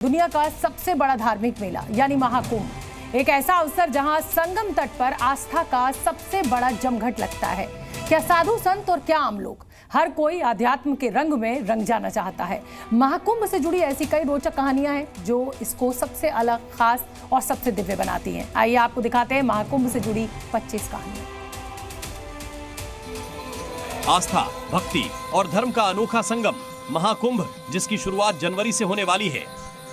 दुनिया का सबसे बड़ा धार्मिक मेला यानी महाकुंभ एक ऐसा अवसर जहां संगम तट पर आस्था का सबसे बड़ा जमघट लगता है। क्या साधु संत और क्या आम लोग, हर कोई आध्यात्म के रंग में रंग जाना चाहता है। महाकुंभ से जुड़ी ऐसी कई रोचक कहानियां हैं जो इसको सबसे अलग, खास और सबसे दिव्य बनाती हैं। आइए आपको दिखाते हैं महाकुंभ से जुड़ी 25 कहानियां। आस्था, भक्ति और धर्म का अनोखा संगम महाकुंभ, जिसकी शुरुआत जनवरी से होने वाली है।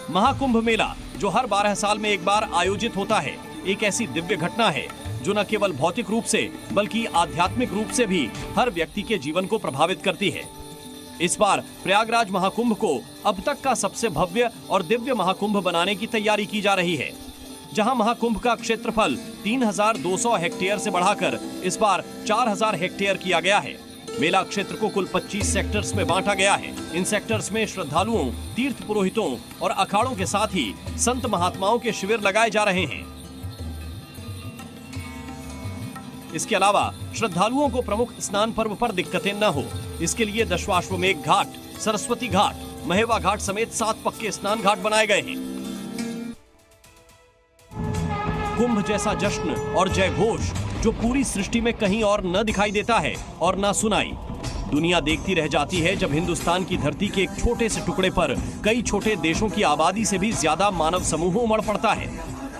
महाकुंभ मेला जो हर 12 साल में एक बार आयोजित होता है, एक ऐसी दिव्य घटना है जो न केवल भौतिक रूप से बल्कि आध्यात्मिक रूप से भी हर व्यक्ति के जीवन को प्रभावित करती है। इस बार प्रयागराज महाकुंभ को अब तक का सबसे भव्य और दिव्य महाकुंभ बनाने की तैयारी की जा रही है, जहां महाकुंभ का क्षेत्रफल 3200 हेक्टेयर से बढ़ाकर इस बार 4000 हेक्टेयर किया गया है। मेला क्षेत्र को कुल 25 सेक्टर्स में बांटा गया है। इन सेक्टर्स में श्रद्धालुओं, तीर्थ पुरोहितों और अखाड़ों के साथ ही संत महात्माओं के शिविर लगाए जा रहे हैं। इसके अलावा श्रद्धालुओं को प्रमुख स्नान पर्व पर दिक्कतें न हो, इसके लिए दशाश्वमेध घाट, सरस्वती घाट, महेवा घाट समेत 7 पक्के स्नान घाट बनाए गए हैं। कुंभ जैसा जश्न और जय घोष जो पूरी सृष्टि में कहीं और न दिखाई देता है और न सुनाई। दुनिया देखती रह जाती है जब हिंदुस्तान की धरती के एक छोटे से टुकड़े पर कई छोटे देशों की आबादी से भी ज्यादा मानव समूह उमड़ पड़ता है।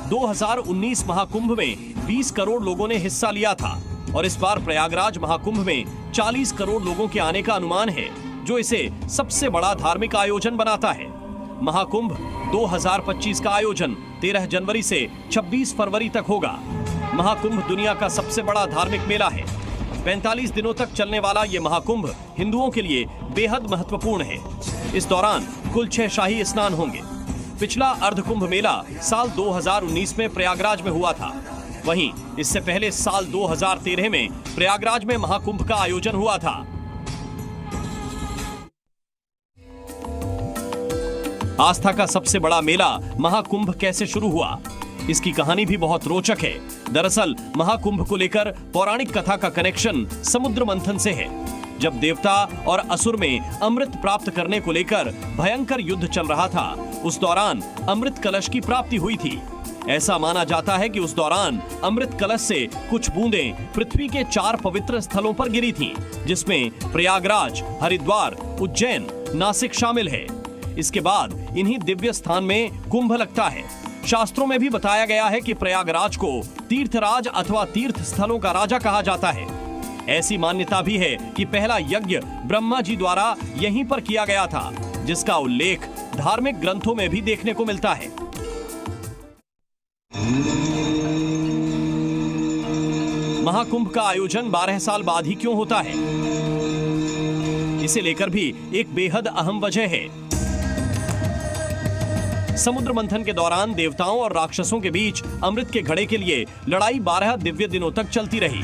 2019 महाकुंभ में 20 करोड़ लोगों ने हिस्सा लिया था और इस बार प्रयागराज महाकुंभ में 40 करोड़ लोगों के आने का अनुमान है, जो इसे सबसे बड़ा धार्मिक आयोजन बनाता है। महाकुंभ 2025 का आयोजन 13 जनवरी से 26 फरवरी तक होगा। महाकुंभ दुनिया का सबसे बड़ा धार्मिक मेला है। 45 दिनों तक चलने वाला ये महाकुंभ हिंदुओं के लिए बेहद महत्वपूर्ण है। इस दौरान कुल 6 शाही स्नान होंगे। पिछला अर्धकुंभ मेला साल 2019 में प्रयागराज में हुआ था। वहीं इससे पहले साल 2013 में प्रयागराज में महाकुंभ का आयोजन हुआ था। आस्था का सबसे बड़ा मेला महाकुंभ कैसे शुरू हुआ, इसकी कहानी भी बहुत रोचक है। दरअसल महाकुंभ को लेकर पौराणिक कथा का कनेक्शन समुद्र मंथन से है। जब देवता और असुर में अमृत प्राप्त करने को लेकर भयंकर युद्ध चल रहा था, उस दौरान अमृत कलश की प्राप्ति हुई थी। ऐसा माना जाता है कि उस दौरान अमृत कलश से कुछ बूंदें पृथ्वी के 4 पवित्र स्थलों पर गिरी थीं, जिसमें प्रयागराज, हरिद्वार, उज्जैन, नासिक शामिल है। इसके बाद इन्हीं दिव्य स्थान में कुंभ लगता है। शास्त्रों में भी बताया गया है कि प्रयागराज को तीर्थराज अथवा तीर्थ स्थलों का राजा कहा जाता है। ऐसी मान्यता भी है कि पहला यज्ञ ब्रह्मा जी द्वारा यहीं पर किया गया था, जिसका उल्लेख धार्मिक ग्रंथों में भी देखने को मिलता है। महाकुंभ का आयोजन 12 साल बाद ही क्यों होता है, इसे लेकर भी एक बेहद अहम वजह है। समुद्र मंथन के दौरान देवताओं और राक्षसों के बीच अमृत के घड़े के लिए लड़ाई 12 दिव्य दिनों तक चलती रही,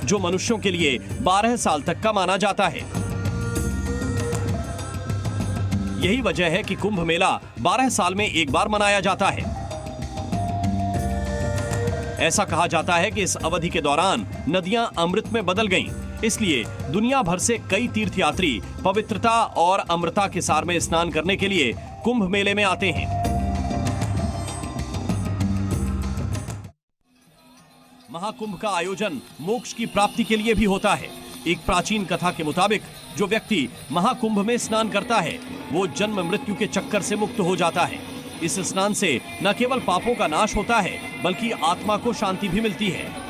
जो मनुष्यों के लिए 12 साल तक का माना जाता है। यही वजह है कि कुंभ मेला 12 साल में एक बार मनाया जाता है। ऐसा कहा जाता है कि इस अवधि के दौरान नदियां अमृत में बदल गईं, इसलिए दुनिया भर से कई तीर्थयात्री पवित्रता और अमृता के सार में स्नान करने के लिए कुंभ मेले में आते हैं। महाकुंभ का आयोजन मोक्ष की प्राप्ति के लिए भी होता है। एक प्राचीन कथा के मुताबिक जो व्यक्ति महाकुंभ में स्नान करता है, वो जन्म मृत्यु के चक्कर से मुक्त हो जाता है। इस स्नान से न केवल पापों का नाश होता है, बल्कि आत्मा को शांति भी मिलती है।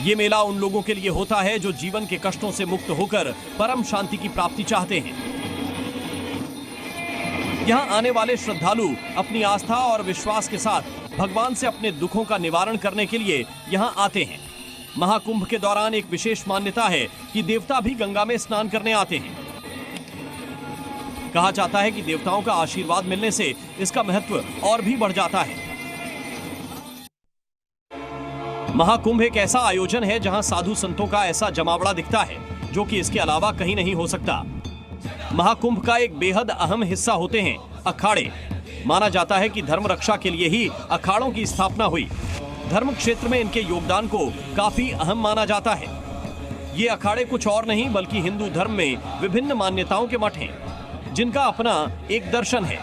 ये मेला उन लोगों के लिए होता है जो जीवन के कष्टों से मुक्त होकर परम शांति की प्राप्ति चाहते हैं। यहाँ आने वाले श्रद्धालु अपनी आस्था और विश्वास के साथ भगवान से अपने दुखों का निवारण करने के लिए यहाँ आते हैं। महाकुंभ के दौरान एक विशेष मान्यता है कि देवता भी गंगा में स्नान करने आते हैं। कहा जाता है कि देवताओं का आशीर्वाद मिलने से इसका महत्व और भी बढ़ जाता है। महाकुंभ एक ऐसा आयोजन है जहां साधु संतों का ऐसा जमावड़ा दिखता है, जो कि इसके अलावा कहीं नहीं हो सकता। महाकुंभ का एक बेहद अहम हिस्सा होते हैं अखाड़े। माना जाता है कि धर्म रक्षा के लिए ही अखाड़ों की स्थापना हुई। धर्म क्षेत्र में इनके योगदान को काफी अहम माना जाता है। ये अखाड़े कुछ और नहीं बल्कि हिंदू धर्म में विभिन्न मान्यताओं के मठ हैं, जिनका अपना एक दर्शन है।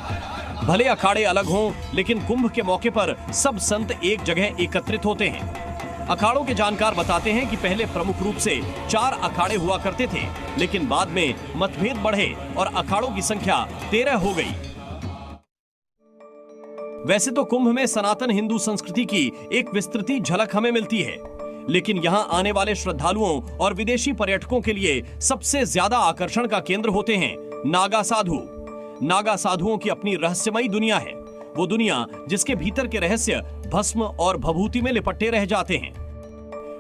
भले अखाड़े अलग हों, लेकिन कुंभ के मौके पर सब संत एक जगह एकत्रित होते हैं। अखाड़ों के जानकार बताते हैं कि पहले प्रमुख रूप से 4 अखाड़े हुआ करते थे, लेकिन बाद में मतभेद बढ़े और अखाड़ों की संख्या 13 हो गई। वैसे तो कुंभ में सनातन हिंदू संस्कृति की एक विस्तृत झलक हमें मिलती है, लेकिन यहाँ आने वाले श्रद्धालुओं और विदेशी पर्यटकों के लिए सबसे ज्यादा आकर्षण का केंद्र होते हैं नागा साधु। नागा साधुओं की अपनी रहस्यमयी दुनिया है, वो दुनिया जिसके भीतर के रहस्य भस्म और भभूति में लिपटे रह जाते हैं।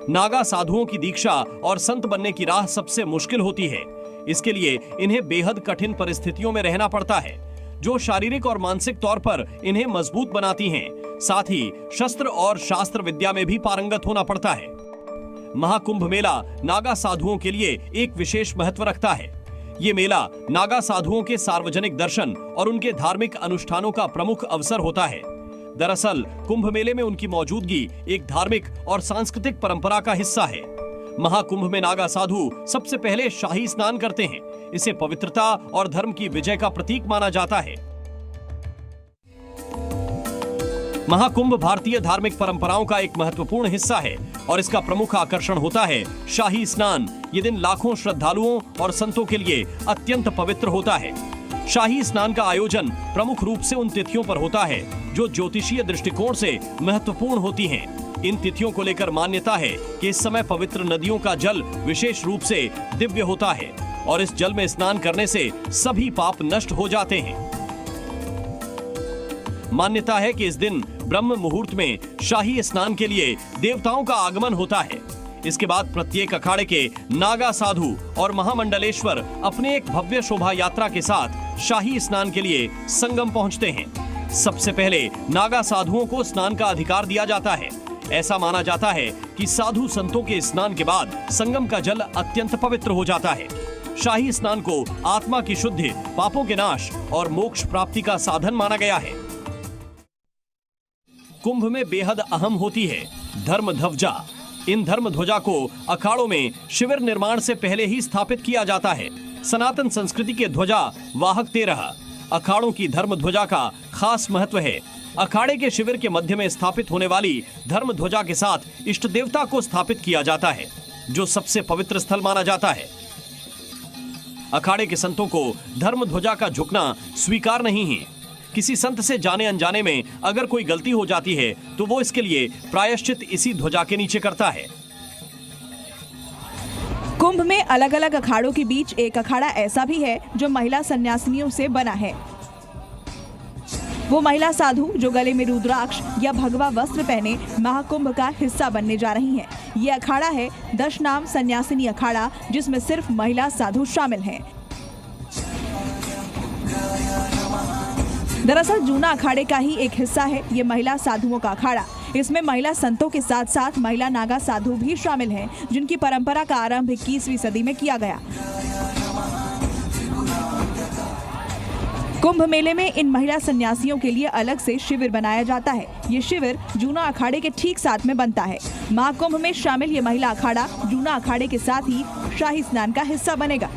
नागा साधुओं की दीक्षा और संत बनने की राह सबसे मुश्किल होती है। इसके लिए इन्हें बेहद कठिन परिस्थितियों में रहना पड़ता है, जो शारीरिक और मानसिक तौर पर इन्हें मजबूत बनाती हैं। साथ ही शस्त्र और शास्त्र विद्या में भी पारंगत होना पड़ता है। महाकुंभ मेला नागा साधुओं के लिए एक विशेष महत्व रखता है। ये मेला नागा साधुओं के सार्वजनिक दर्शन और उनके धार्मिक अनुष्ठानों का प्रमुख अवसर होता है। दरअसल कुंभ मेले में उनकी मौजूदगी एक धार्मिक और सांस्कृतिक परंपरा का हिस्सा है। महाकुंभ में नागा साधु सबसे पहले शाही स्नान करते हैं। इसे पवित्रता और धर्म की विजय का प्रतीक माना जाता है। महाकुंभ भारतीय धार्मिक परंपराओं का एक महत्वपूर्ण हिस्सा है और इसका प्रमुख आकर्षण होता है शाही स्नान। ये दिन लाखों श्रद्धालुओं और संतों के लिए अत्यंत पवित्र होता है। शाही स्नान का आयोजन प्रमुख रूप से उन तिथियों पर होता है जो ज्योतिषीय दृष्टिकोण से महत्वपूर्ण होती हैं। इन तिथियों को लेकर मान्यता है कि इस समय पवित्र नदियों का जल विशेष रूप से दिव्य होता है और इस जल में स्नान करने से सभी पाप नष्ट हो जाते हैं। मान्यता है कि इस दिन ब्रह्म मुहूर्त में शाही स्नान के लिए देवताओं का आगमन होता है। इसके बाद प्रत्येक अखाड़े के नागा साधु और महामंडलेश्वर अपने एक भव्य शोभा यात्रा के साथ शाही स्नान के लिए संगम पहुंचते हैं। सबसे पहले नागा साधुओं को स्नान का अधिकार दिया जाता है। ऐसा माना जाता है कि साधु संतों के स्नान के बाद संगम का जल अत्यंत पवित्र हो जाता है। शाही स्नान को आत्मा की शुद्धि, पापों के नाश और मोक्ष प्राप्ति का साधन माना गया है। कुंभ में बेहद अहम होती है धर्म ध्वजा। इन धर्म ध्वजा को अखाड़ों में शिविर निर्माण से पहले ही स्थापित किया जाता है। सनातन संस्कृति के ध्वजा वाहक 13 अखाड़ों की धर्म ध्वजा का खास महत्व है। अखाड़े के शिविर के मध्य में स्थापित होने वाली धर्म ध्वजा के साथ इष्ट देवता को स्थापित किया जाता है, जो सबसे पवित्र स्थल माना जाता है। अखाड़े के संतों को धर्म ध्वजा का झुकना स्वीकार नहीं है। किसी संत से जाने अनजाने में अगर कोई गलती हो जाती है तो वो इसके लिए प्रायश्चित इसी ध्वजा के नीचे करता है। कुंभ में अलग अलग अखाड़ों के बीच एक अखाड़ा ऐसा भी है जो महिला सन्यासिनियों से बना है। वो महिला साधु जो गले में रुद्राक्ष या भगवा वस्त्र पहने महाकुंभ का हिस्सा बनने जा रही हैं। ये अखाड़ा है दशनाम सन्यासिनी अखाड़ा, जिसमें सिर्फ महिला साधु शामिल हैं। दरअसल जूना अखाड़े का ही एक हिस्सा है ये महिला साधुओं का अखाड़ा। इसमें महिला संतों के साथ साथ महिला नागा साधु भी शामिल हैं, जिनकी परंपरा का आरंभ 21वीं सदी में किया गया। कुंभ मेले में इन महिला सन्यासियों के लिए अलग से शिविर बनाया जाता है। ये शिविर जूना अखाड़े के ठीक साथ में बनता है। महाकुंभ में शामिल ये महिला अखाड़ा जूना अखाड़े के साथ ही शाही स्नान का हिस्सा बनेगा।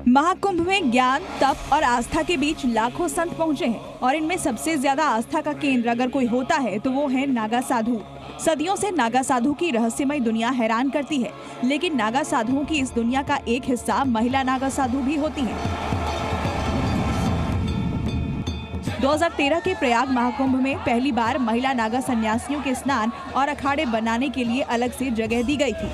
महाकुंभ में ज्ञान, तप और आस्था के बीच लाखों संत पहुंचे हैं और इनमें सबसे ज्यादा आस्था का केंद्र अगर कोई होता है तो वो है नागा साधु। सदियों से नागा साधु की रहस्यमय दुनिया हैरान करती है, लेकिन नागा साधुओं की इस दुनिया का एक हिस्सा महिला नागा साधु भी होती हैं। 2013 के प्रयाग महाकुंभ में पहली बार महिला नागा सन्यासियों के स्नान और अखाड़े बनाने के लिए अलग से जगह दी गई थी।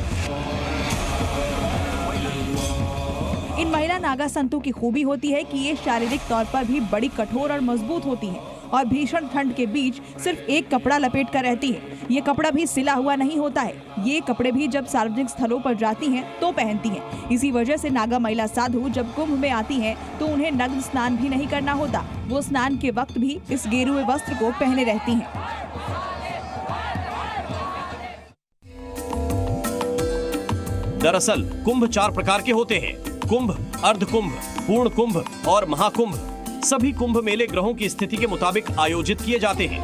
इन महिला नागा संतों की खूबी होती है कि ये शारीरिक तौर पर भी बड़ी कठोर और मजबूत होती हैं और भीषण ठंड के बीच सिर्फ एक कपड़ा लपेट कर रहती है। ये कपड़ा भी सिला हुआ नहीं होता है। ये कपड़े भी जब सार्वजनिक स्थलों पर जाती हैं तो पहनती हैं। इसी वजह से नागा महिला साधु जब कुंभ में आती हैं तो उन्हें नग्न स्नान भी नहीं करना होता। वो स्नान के वक्त भी इस गेरुए वस्त्र को पहने रहती हैं। दरअसल कुंभ 4 प्रकार के होते हैं: कुंभ, अर्धकुंभ, पूर्ण कुंभ और महाकुंभ। सभी कुंभ मेले ग्रहों की स्थिति के मुताबिक आयोजित किए जाते हैं।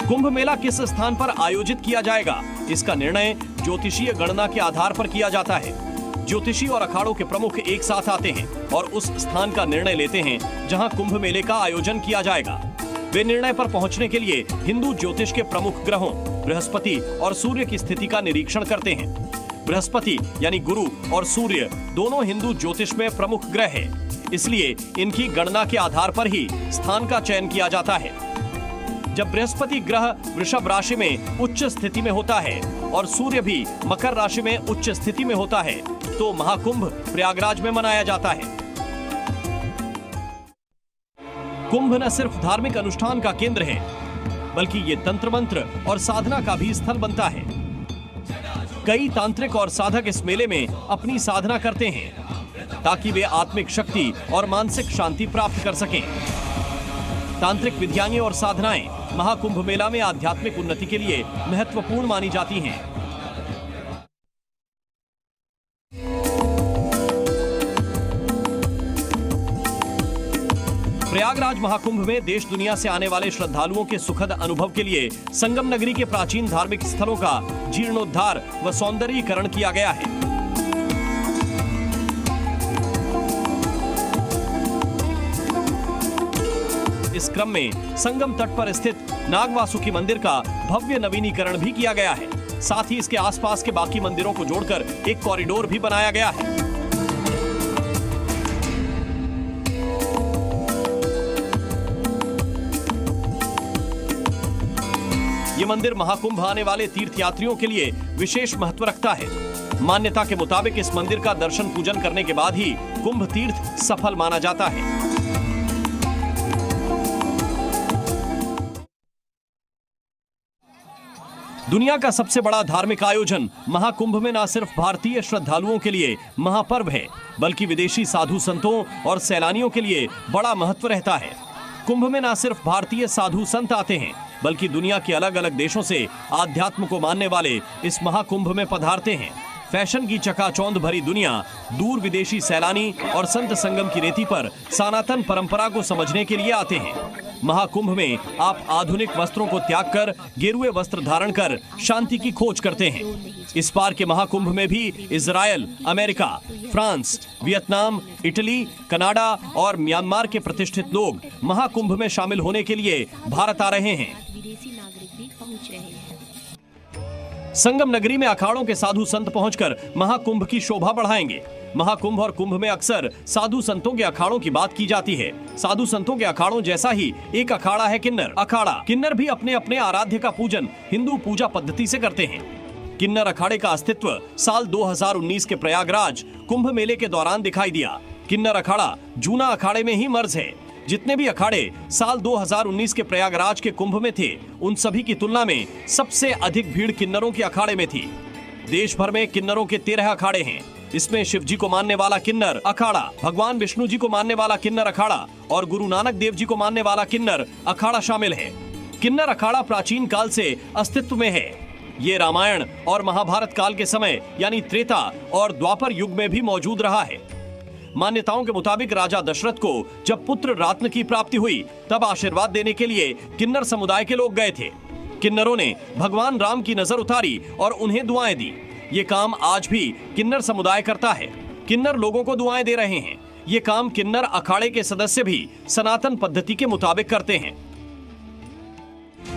कुंभ मेला किस स्थान पर आयोजित किया जाएगा, इसका निर्णय ज्योतिषीय गणना के आधार पर किया जाता है। ज्योतिषी और अखाड़ों के प्रमुख एक साथ आते हैं और उस स्थान का निर्णय लेते हैं जहां कुंभ मेले का आयोजन किया जाएगा। वे निर्णय पर पहुंचने के लिए हिंदू ज्योतिष के प्रमुख ग्रहों बृहस्पति और सूर्य की स्थिति का निरीक्षण करते हैं। बृहस्पति यानी गुरु और सूर्य दोनों हिंदू ज्योतिष में प्रमुख ग्रह है, इसलिए इनकी गणना के आधार पर ही स्थान का चयन किया जाता है। जब बृहस्पति ग्रह वृषभ राशि में उच्च स्थिति में होता है और सूर्य भी मकर राशि में उच्च स्थिति में होता है तो महाकुंभ प्रयागराज में मनाया जाता है। कुंभ न सिर्फ धार्मिक अनुष्ठान का केंद्र है, बल्कि ये तंत्र मंत्र और साधना का भी स्थल बनता है। कई तांत्रिक और साधक इस मेले में अपनी साधना करते हैं ताकि वे आत्मिक शक्ति और मानसिक शांति प्राप्त कर सकें। तांत्रिक विधियां और साधनाएं महाकुंभ मेला में आध्यात्मिक उन्नति के लिए महत्वपूर्ण मानी जाती हैं। प्रयागराज महाकुंभ में देश दुनिया से आने वाले श्रद्धालुओं के सुखद अनुभव के लिए संगम नगरी के प्राचीन धार्मिक स्थलों का जीर्णोद्धार व सौंदर्यीकरण किया गया है। इस क्रम में संगम तट पर स्थित नागवासुकी मंदिर का भव्य नवीनीकरण भी किया गया है। साथ ही इसके आसपास के बाकी मंदिरों को जोड़कर एक कॉरिडोर भी बनाया गया है। ये मंदिर महाकुंभ आने वाले तीर्थयात्रियों के लिए विशेष महत्व रखता है। मान्यता के मुताबिक इस मंदिर का दर्शन पूजन करने के बाद ही कुंभ तीर्थ सफल माना जाता है। दुनिया का सबसे बड़ा धार्मिक आयोजन महाकुंभ में न सिर्फ भारतीय श्रद्धालुओं के लिए महापर्व है, बल्कि विदेशी साधु संतों और सैलानियों के लिए बड़ा महत्व रहता है। कुंभ में न सिर्फ भारतीय साधु संत आते हैं, बल्कि दुनिया के अलग अलग देशों से आध्यात्म को मानने वाले इस महाकुंभ में पधारते हैं। फैशन की चकाचौंध भरी दुनिया, दूर विदेशी सैलानी और संत संगम की रेती पर सनातन परंपरा को समझने के लिए आते हैं। महाकुंभ में आप आधुनिक वस्त्रों को त्याग कर गेरुए वस्त्र धारण कर शांति की खोज करते हैं। इस बार के महाकुंभ में भी Israel, America, France, Vietnam, Italy, Canada और म्यांमार के प्रतिष्ठित लोग महाकुंभ में शामिल होने के लिए भारत आ रहे हैं। विदेशी नागरिक भी पहुंच रहे हैं। संगम नगरी में अखाड़ों के साधु संत पहुंचकर महाकुंभ की शोभा बढ़ाएंगे। महाकुंभ और कुंभ में अक्सर साधु संतों के अखाड़ों की बात की जाती है। साधु संतों के अखाड़ों जैसा ही एक अखाड़ा है किन्नर अखाड़ा। किन्नर भी अपने अपने आराध्य का पूजन हिंदू पूजा पद्धति से करते हैं। किन्नर अखाड़े का अस्तित्व साल 2019 के प्रयागराज कुंभ मेले के दौरान दिखाई दिया। किन्नर अखाड़ा जूना अखाड़े में ही मर्ज है। जितने भी अखाड़े साल 2019 के प्रयागराज के कुंभ में थे, उन सभी की तुलना में सबसे अधिक भीड़ किन्नरों के अखाड़े में थी। देश भर में किन्नरों के 13 अखाड़े हैं। इसमें शिव जी को मानने वाला किन्नर अखाड़ा, भगवान विष्णु जी को मानने वाला किन्नर अखाड़ा और गुरु नानक देव जी को मानने वाला किन्नर अखाड़ा शामिल है। किन्नर अखाड़ा प्राचीन काल से अस्तित्व में है। ये रामायण और महाभारत काल के समय यानी त्रेता और द्वापर युग में भी मौजूद रहा है। मान्यताओं के मुताबिक राजा दशरथ को जब पुत्र रत्न की प्राप्ति हुई, तब आशीर्वाद देने के लिए किन्नर समुदाय के लोग गए थे। किन्नरों ने भगवान राम की नजर उतारी और उन्हें दुआएं दी। ये काम आज भी किन्नर समुदाय करता है। किन्नर लोगों को दुआएं दे रहे हैं। ये काम किन्नर अखाड़े के सदस्य भी सनातन पद्धति के मुताबिक करते हैं।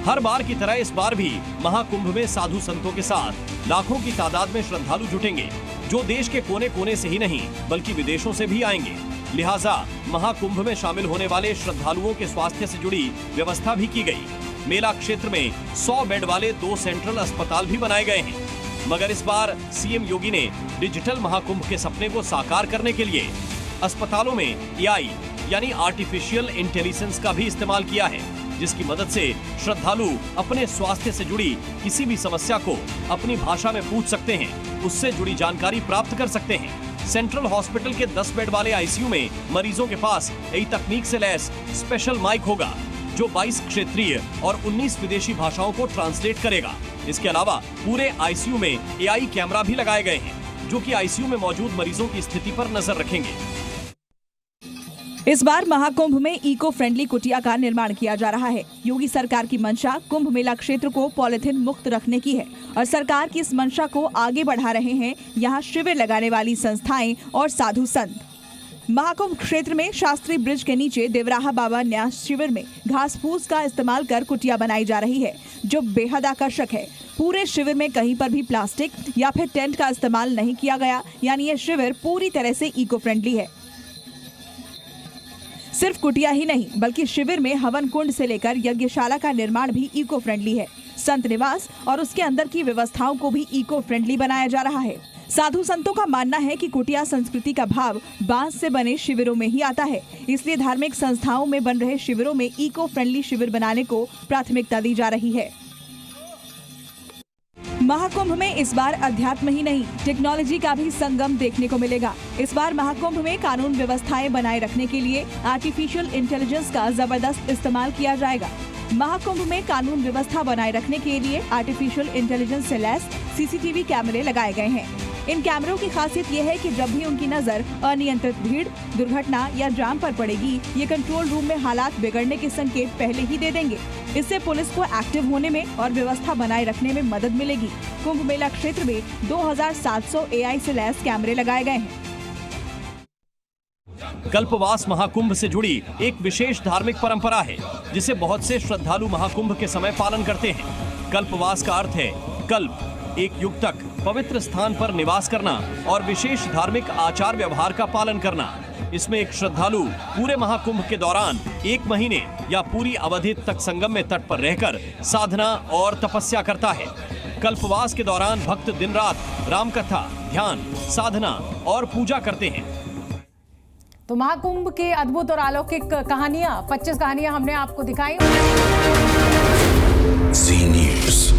हर बार की तरह इस बार भी महाकुंभ में साधु संतों के साथ लाखों की तादाद में श्रद्धालु जुटेंगे, जो देश के कोने कोने से ही नहीं बल्कि विदेशों से भी आएंगे। लिहाजा महाकुंभ में शामिल होने वाले श्रद्धालुओं के स्वास्थ्य से जुड़ी व्यवस्था भी की गई। मेला क्षेत्र में 100 बेड वाले 2 सेंट्रल अस्पताल भी बनाए गए हैं। मगर इस बार सीएम योगी ने डिजिटल महाकुंभ के सपने को साकार करने के लिए अस्पतालों में एआई यानी आर्टिफिशियल इंटेलिजेंस का भी इस्तेमाल किया है, जिसकी मदद से श्रद्धालु अपने स्वास्थ्य से जुड़ी किसी भी समस्या को अपनी भाषा में पूछ सकते हैं, उससे जुड़ी जानकारी प्राप्त कर सकते हैं। सेंट्रल हॉस्पिटल के 10 बेड वाले आईसीयू में मरीजों के पास नई तकनीक से लैस स्पेशल माइक होगा, जो 22 क्षेत्रीय और 19 विदेशी भाषाओं को ट्रांसलेट करेगा। इसके अलावा पूरे आईसीयू में एआई कैमरा भी लगाए गए हैं, जो कि आईसीयू में मौजूद मरीजों की स्थिति पर नजर रखेंगे। इस बार महाकुंभ में इको फ्रेंडली कुटिया का निर्माण किया जा रहा है। योगी सरकार की मंशा कुंभ मेला क्षेत्र को पॉलिथीन मुक्त रखने की है और सरकार की इस मंशा को आगे बढ़ा रहे हैं यहाँ शिविर लगाने वाली संस्थाएं और साधु संत। महाकुंभ क्षेत्र में शास्त्री ब्रिज के नीचे देवराहा बाबा न्यास शिविर में घास फूस का इस्तेमाल कर कुटिया बनाई जा रही है, जो बेहद आकर्षक है। पूरे शिविर में कहीं पर भी प्लास्टिक या फिर टेंट का इस्तेमाल नहीं किया गया, यानी ये शिविर पूरी तरह से इको फ्रेंडली है। सिर्फ कुटिया ही नहीं बल्कि शिविर में हवन कुंड से लेकर यज्ञशाला का निर्माण भी इको फ्रेंडली है। संत निवास और उसके अंदर की व्यवस्थाओं को भी इको फ्रेंडली बनाया जा रहा है। साधु संतों का मानना है कि कुटिया संस्कृति का भाव बांस से बने शिविरों में ही आता है, इसलिए धार्मिक संस्थाओं में बन रहे शिविरों में इको फ्रेंडली शिविर बनाने को प्राथमिकता दी जा रही है। महाकुंभ में इस बार अध्यात्म ही नहीं टेक्नोलॉजी का भी संगम देखने को मिलेगा। इस बार महाकुंभ में कानून व्यवस्थाएं बनाए रखने के लिए आर्टिफिशियल इंटेलिजेंस का जबरदस्त इस्तेमाल किया जाएगा। महाकुंभ में कानून व्यवस्था बनाए रखने के लिए आर्टिफिशियल इंटेलिजेंस से लैस सीसीटीवी कैमरे लगाए गए हैं। इन कैमरों की खासियत ये है कि जब भी उनकी नजर अनियंत्रित भीड़, दुर्घटना या जाम पर पड़ेगी, ये कंट्रोल रूम में हालात बिगड़ने के संकेत पहले ही दे देंगे। इससे पुलिस को एक्टिव होने में और व्यवस्था बनाए रखने में मदद मिलेगी। कुंभ मेला क्षेत्र में 2700 AI से लैस कैमरे लगाए गए हैं। कल्पवास महाकुंभ से जुड़ी एक विशेष धार्मिक परंपरा है, जिसे बहुत से श्रद्धालु महाकुंभ के समय पालन करते हैं। कल्पवास का अर्थ है कल्प, एक युग तक पवित्र स्थान पर निवास करना और विशेष धार्मिक आचार व्यवहार का पालन करना। इसमें एक श्रद्धालु पूरे महाकुंभ के दौरान 1 महीने या पूरी अवधि तक संगम में तट पर रहकर साधना और तपस्या करता है। कल्पवास के दौरान भक्त दिन रात राम कथा, ध्यान, साधना और पूजा करते हैं। तो महाकुंभ के अद्भुत और अलौकिक कहानियां, 25 कहानियां हमने आपको दिखाई। जी न्यूज़।